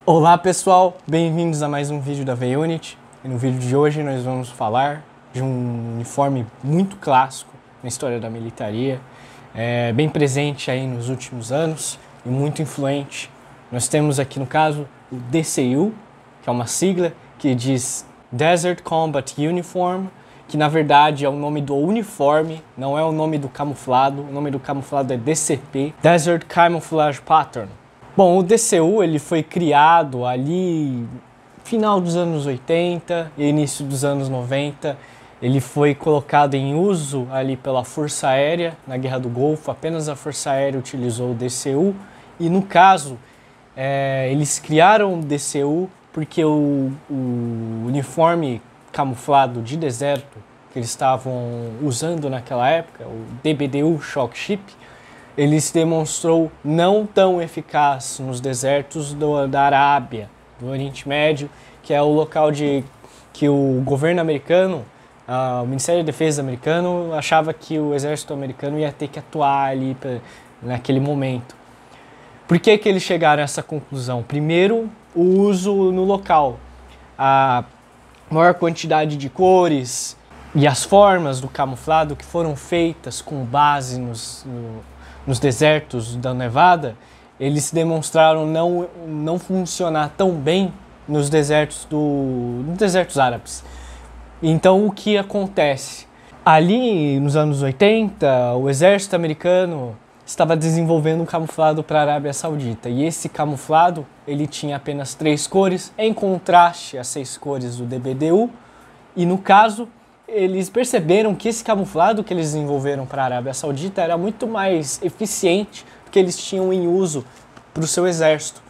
Olá pessoal, bem-vindos a mais um vídeo da V-Unit. E no vídeo de hoje nós vamos falar de um uniforme muito clássico na história da militaria, bem presente aí nos últimos anos e muito influente. Nós temos aqui no caso o DCU, que é uma sigla que diz Desert Combat Uniform, que na verdade é o nome do uniforme, não é o nome do camuflado. O nome do camuflado é DCP, Desert Camouflage Pattern. Bom, o DCU ele foi criado ali final dos anos 80 e início dos anos 90. Ele foi colocado em uso ali pela Força Aérea na Guerra do Golfo. Apenas a Força Aérea utilizou o DCU e no caso eles criaram o DCU porque o uniforme camuflado de deserto que eles estavam usando naquela época, o DBDU Shock Ship, ele se demonstrou não tão eficaz nos desertos da Arábia, do Oriente Médio, que é o local que o governo americano, o Ministério da Defesa americano, achava que o exército americano ia ter que atuar ali naquele momento. Por que eles chegaram a essa conclusão? Primeiro, o uso no local. A maior quantidade de cores e as formas do camuflado que foram feitas com base nos desertos da Nevada, eles demonstraram não funcionar tão bem nos desertos árabes. Então o que acontece? Ali nos anos 80, o exército americano estava desenvolvendo um camuflado para a Arábia Saudita. E esse camuflado ele tinha apenas 3 cores, em contraste às 6 cores do DBDU. E no caso, eles perceberam que esse camuflado que eles desenvolveram para a Arábia Saudita era muito mais eficiente do que eles tinham em uso para o seu exército.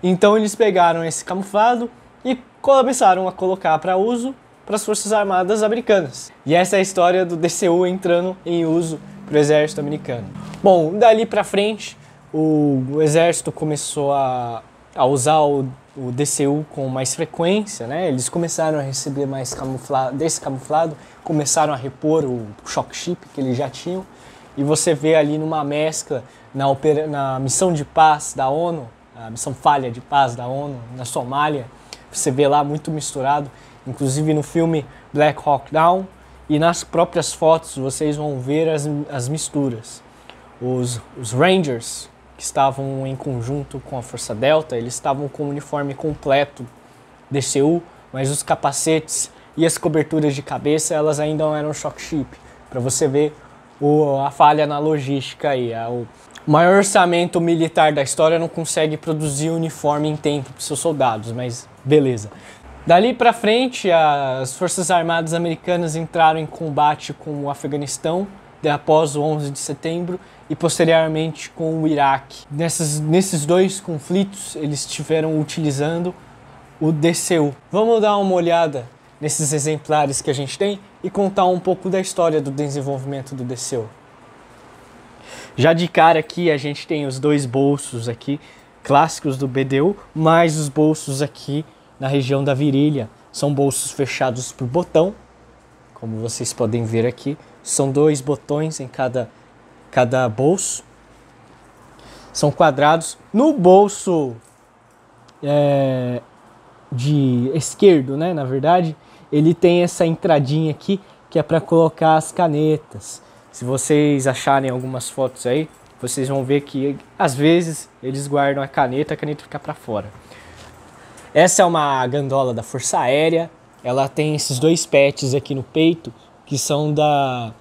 Então eles pegaram esse camuflado e começaram a colocar para uso para as Forças Armadas americanas. E essa é a história do DCU entrando em uso para o exército americano. Bom, dali para frente, o exército começou a usar o DCU com mais frequência, né? Eles começaram a receber mais desse camuflado, começaram a repor o Shock Ship que eles já tinham, e você vê ali numa mescla na missão de paz da ONU, a missão falha de paz da ONU na Somália, você vê lá muito misturado, inclusive no filme Black Hawk Down, e nas próprias fotos vocês vão ver as misturas. Os Rangers, que estavam em conjunto com a Força Delta, eles estavam com o uniforme completo DCU, mas os capacetes e as coberturas de cabeça, elas ainda não eram Shock Ship, para você ver a falha na logística aí. O maior orçamento militar da história não consegue produzir uniforme em tempo para seus soldados, mas beleza. Dali para frente, as Forças Armadas americanas entraram em combate com o Afeganistão após o 11 de setembro e posteriormente com o Iraque. Nesses dois conflitos, eles estiveram utilizando o DCU. Vamos dar uma olhada nesses exemplares que a gente tem e contar um pouco da história do desenvolvimento do DCU. Já de cara aqui a gente tem os dois bolsos aqui, clássicos do BDU, mais os bolsos aqui na região da virilha. São bolsos fechados por botão, como vocês podem ver aqui. São 2 botões em cada bolso. São quadrados. No bolso de esquerdo, né, na verdade, ele tem essa entradinha aqui que é para colocar as canetas. Se vocês acharem algumas fotos aí, vocês vão ver que às vezes eles guardam a caneta fica para fora. Essa é uma gandola da Força Aérea. Ela tem esses 2 patches aqui no peito que são da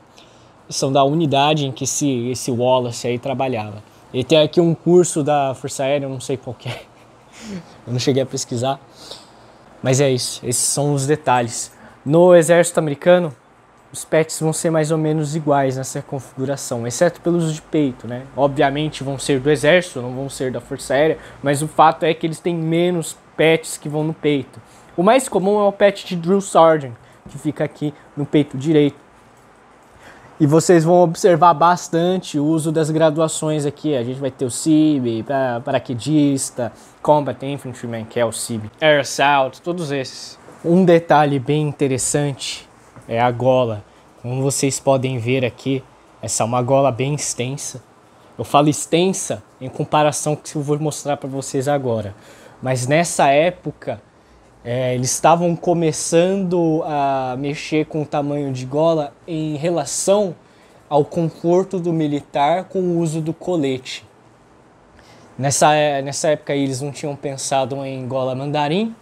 unidade em que esse Wallace aí trabalhava. Ele tem aqui um curso da Força Aérea, eu não sei qual que é, eu não cheguei a pesquisar, mas é isso, esses são os detalhes. No exército americano, os patches vão ser mais ou menos iguais nessa configuração, exceto pelos de peito, né? Obviamente vão ser do exército, não vão ser da Força Aérea, mas o fato é que eles têm menos patches que vão no peito. O mais comum é o patch de Drill Sergeant, que fica aqui no peito direito. E vocês vão observar bastante o uso das graduações aqui. A gente vai ter o CIB, paraquedista, Combat Infantryman, que é o CIB, Air Assault, todos esses. Um detalhe bem interessante é a gola. Como vocês podem ver aqui, essa é uma gola bem extensa. Eu falo extensa em comparação com o que eu vou mostrar para vocês agora. Mas nessa época, eles estavam começando a mexer com o tamanho de gola em relação ao conforto do militar com o uso do colete. Nessa época aí, eles não tinham pensado em gola mandarim,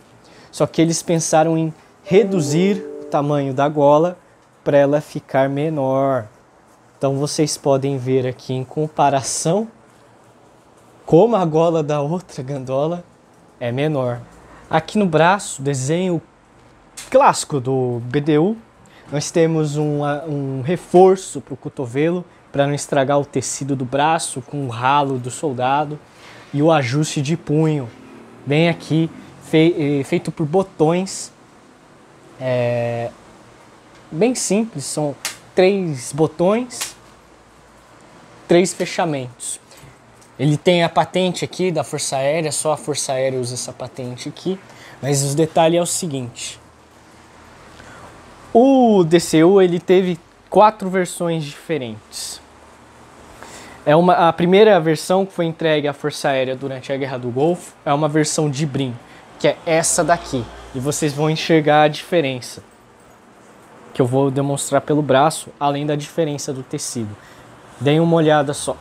só que eles pensaram em reduzir o tamanho da gola para ela ficar menor. Então vocês podem ver aqui em comparação como a gola da outra gandola é menor. Aqui no braço, desenho clássico do BDU, nós temos um reforço para o cotovelo para não estragar o tecido do braço com o ralo do soldado, e o ajuste de punho bem aqui, feito por botões, bem simples, são 3 botões, 3 fechamentos. Ele tem a patente aqui da Força Aérea, só a Força Aérea usa essa patente aqui, mas o detalhe é o seguinte: o DCU ele teve 4 versões diferentes. A primeira versão que foi entregue à Força Aérea durante a Guerra do Golfo é uma versão de brim, que é essa daqui, e vocês vão enxergar a diferença, que eu vou demonstrar pelo braço, além da diferença do tecido. Deem uma olhada só.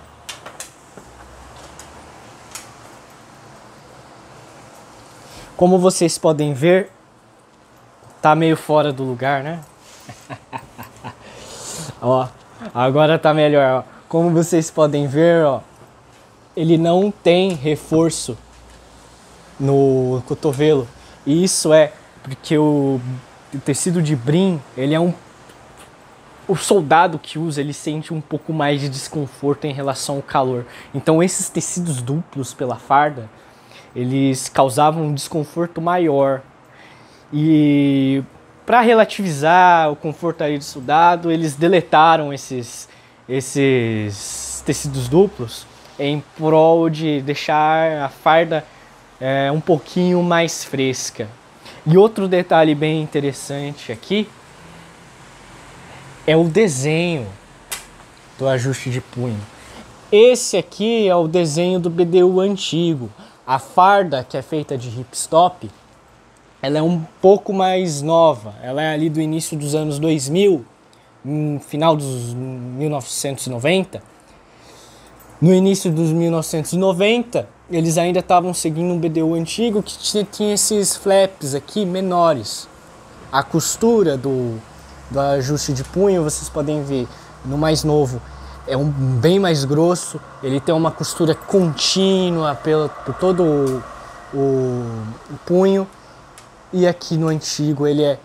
Como vocês podem ver, tá meio fora do lugar, né? Ó, agora tá melhor, ó. Como vocês podem ver, ó, ele não tem reforço no cotovelo. E isso é porque o tecido de brim, ele é o soldado que usa, ele sente um pouco mais de desconforto em relação ao calor. Então esses tecidos duplos pela farda, eles causavam um desconforto maior. E para relativizar o conforto aí do soldado, eles deletaram esses tecidos duplos em prol de deixar a farda um pouquinho mais fresca. E outro detalhe bem interessante aqui é o desenho do ajuste de punho. Esse aqui é o desenho do BDU antigo. A farda, que é feita de ripstop, ela é um pouco mais nova. Ela é ali do início dos anos 2000, no final dos 1990. No início dos 1990, eles ainda estavam seguindo um BDU antigo que tinha esses flaps aqui menores. A costura do ajuste de punho, vocês podem ver, no mais novo é bem mais grosso, ele tem uma costura contínua por todo o punho, e aqui no antigo ele é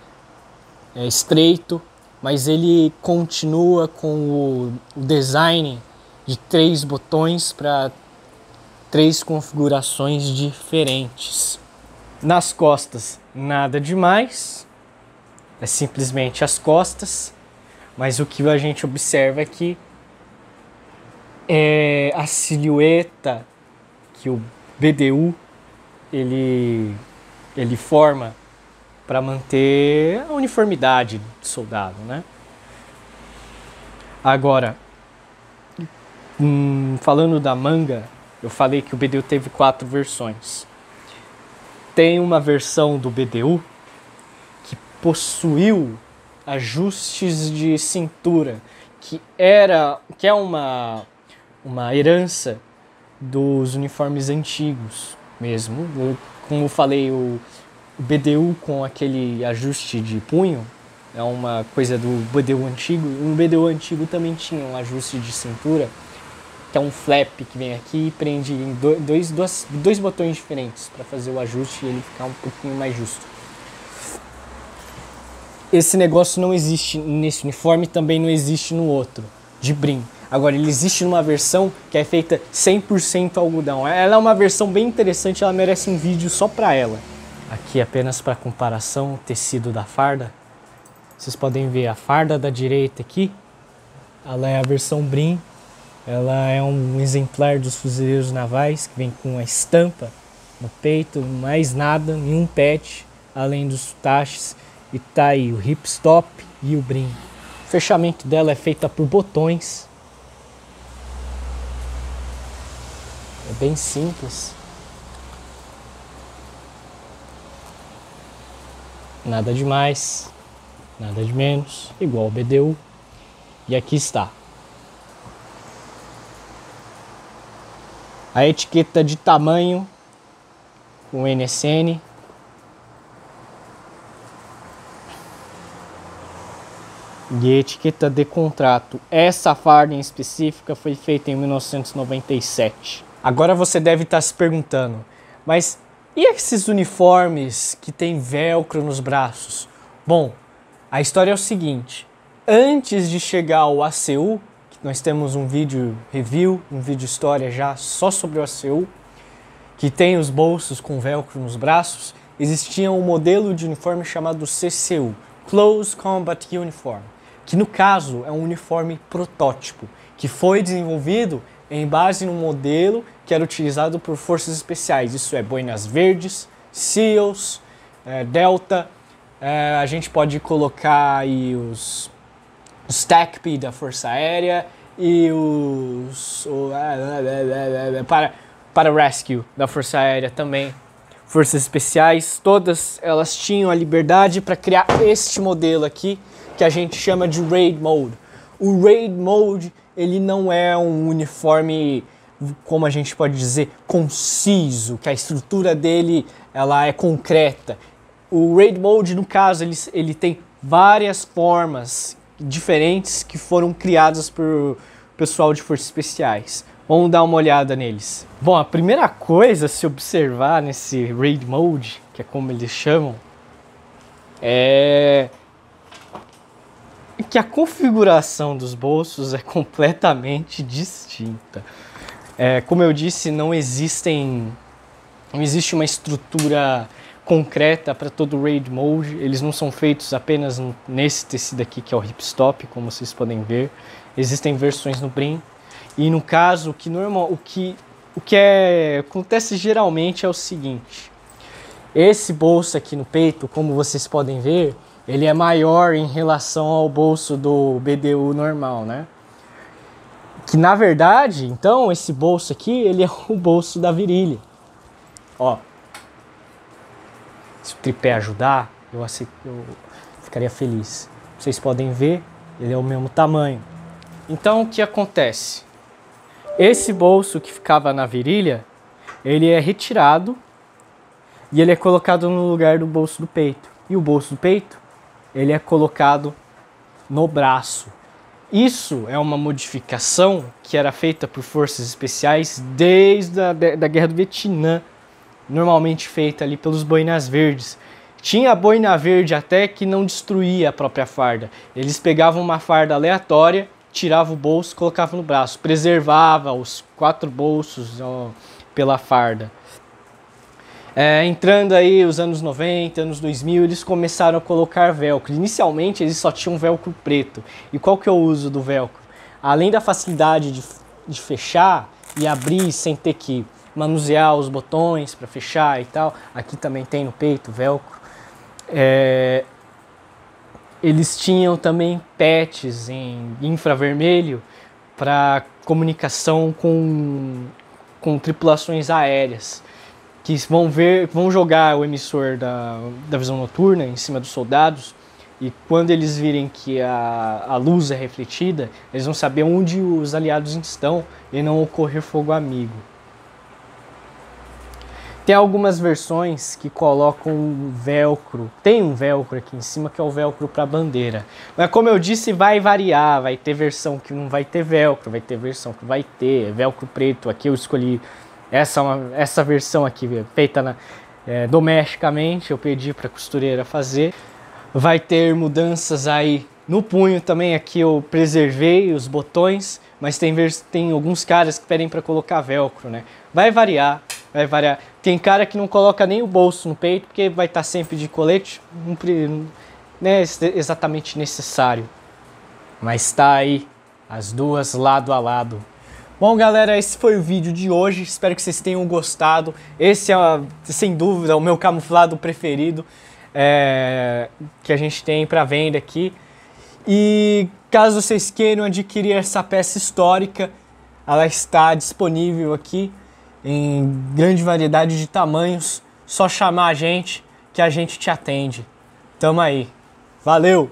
estreito, mas ele continua com o design de 3 botões para 3 configurações diferentes. Nas costas, nada demais, é simplesmente as costas, mas o que a gente observa aqui é a silhueta que o BDU ele forma para manter a uniformidade do soldado, né? Agora, falando da manga, eu falei que o BDU teve 4 versões. Tem uma versão do BDU que possuiu ajustes de cintura, que é uma herança dos uniformes antigos mesmo. Como eu falei, o BDU com aquele ajuste de punho é uma coisa do BDU antigo. O BDU antigo também tinha um ajuste de cintura, que é um flap que vem aqui e prende em dois botões diferentes para fazer o ajuste e ele ficar um pouquinho mais justo. Esse negócio não existe nesse uniforme, também não existe no outro, de brim. Agora, ele existe numa versão que é feita 100% algodão. Ela é uma versão bem interessante, ela merece um vídeo só para ela. Aqui, apenas para comparação, o tecido da farda. Vocês podem ver a farda da direita aqui, ela é a versão brim. Ela é um exemplar dos fuzileiros navais, que vem com a estampa no peito, mais nada, nenhum patch, além dos taches. E tá aí o ripstop e o brim. O fechamento dela é feita por botões. É bem simples. Nada de mais, nada de menos, igual BDU. E aqui está. A etiqueta de tamanho com NSN. E a etiqueta de contrato. Essa farda em específica foi feita em 1997. Agora você deve estar se perguntando, mas e esses uniformes que tem velcro nos braços? Bom, a história é o seguinte. Antes de chegar ao ACU, que nós temos um vídeo review, um vídeo história já só sobre o ACU, que tem os bolsos com velcro nos braços, existia um modelo de uniforme chamado CCU, Close Combat Uniform, que no caso é um uniforme protótipo, que foi desenvolvido em base num modelo que era utilizado por forças especiais, isso é, Boinas Verdes, SEALs, Delta, a gente pode colocar aí os TACP da Força Aérea e os para Rescue da Força Aérea também. Forças especiais, todas elas tinham a liberdade para criar este modelo aqui, que a gente chama de Raid Mode. O Raid Mode, ele não é um uniforme, como a gente pode dizer, conciso, que a estrutura dele ela é concreta. O Raid Mode, no caso, ele tem várias formas diferentes que foram criadas por pessoal de forças especiais. Vamos dar uma olhada neles. Bom, a primeira coisa a se observar nesse Raid Mode, que é como eles chamam, é que a configuração dos bolsos é completamente distinta. Como eu disse, não existe uma estrutura concreta para todo o Raid Mode. Eles não são feitos apenas nesse tecido aqui, que é o hipstop, como vocês podem ver. Existem versões no brim. E no caso, o que acontece geralmente é o seguinte. Esse bolso aqui no peito, como vocês podem ver, ele é maior em relação ao bolso do BDU normal, né? Que na verdade, então, esse bolso aqui, ele é o bolso da virilha. Ó, se o tripé ajudar, eu ficaria feliz. Vocês podem ver, ele é o mesmo tamanho. Então, o que acontece? Esse bolso que ficava na virilha, ele é retirado e ele é colocado no lugar do bolso do peito. E o bolso do peito, ele é colocado no braço. Isso é uma modificação que era feita por forças especiais desde da Guerra do Vietnã, normalmente feita ali pelos Boinas Verdes. Tinha boina verde até que não destruía a própria farda. Eles pegavam uma farda aleatória, tiravam o bolso, colocavam no braço, preservava os 4 bolsos pela farda. Entrando aí os anos 90, anos 2000, eles começaram a colocar velcro. Inicialmente eles só tinham velcro preto. E qual que é o uso do velcro? Além da facilidade de fechar e abrir sem ter que manusear os botões para fechar e tal, aqui também tem no peito velcro. Eles tinham também patches em infravermelho para comunicação com tripulações aéreas, que vão jogar o emissor da visão noturna em cima dos soldados, e quando eles virem que a luz é refletida, eles vão saber onde os aliados estão e não ocorrer fogo amigo. Tem algumas versões que colocam velcro, tem um velcro aqui em cima que é o velcro para bandeira. Mas como eu disse, vai variar, vai ter versão que não vai ter velcro, vai ter versão que vai ter velcro preto. Aqui eu escolhi essa versão aqui, feita domesticamente, eu pedi para a costureira fazer. Vai ter mudanças aí no punho também, aqui eu preservei os botões, mas tem alguns caras que pedem para colocar velcro, né? Vai variar. Tem cara que não coloca nem o bolso no peito, porque vai estar sempre de colete, não é exatamente necessário. Mas tá aí, as duas lado a lado. Bom, galera, esse foi o vídeo de hoje, espero que vocês tenham gostado. Esse é, sem dúvida, o meu camuflado preferido que a gente tem para venda aqui. E caso vocês queiram adquirir essa peça histórica, ela está disponível aqui em grande variedade de tamanhos. Só chamar a gente que a gente te atende. tamo aí. Valeu!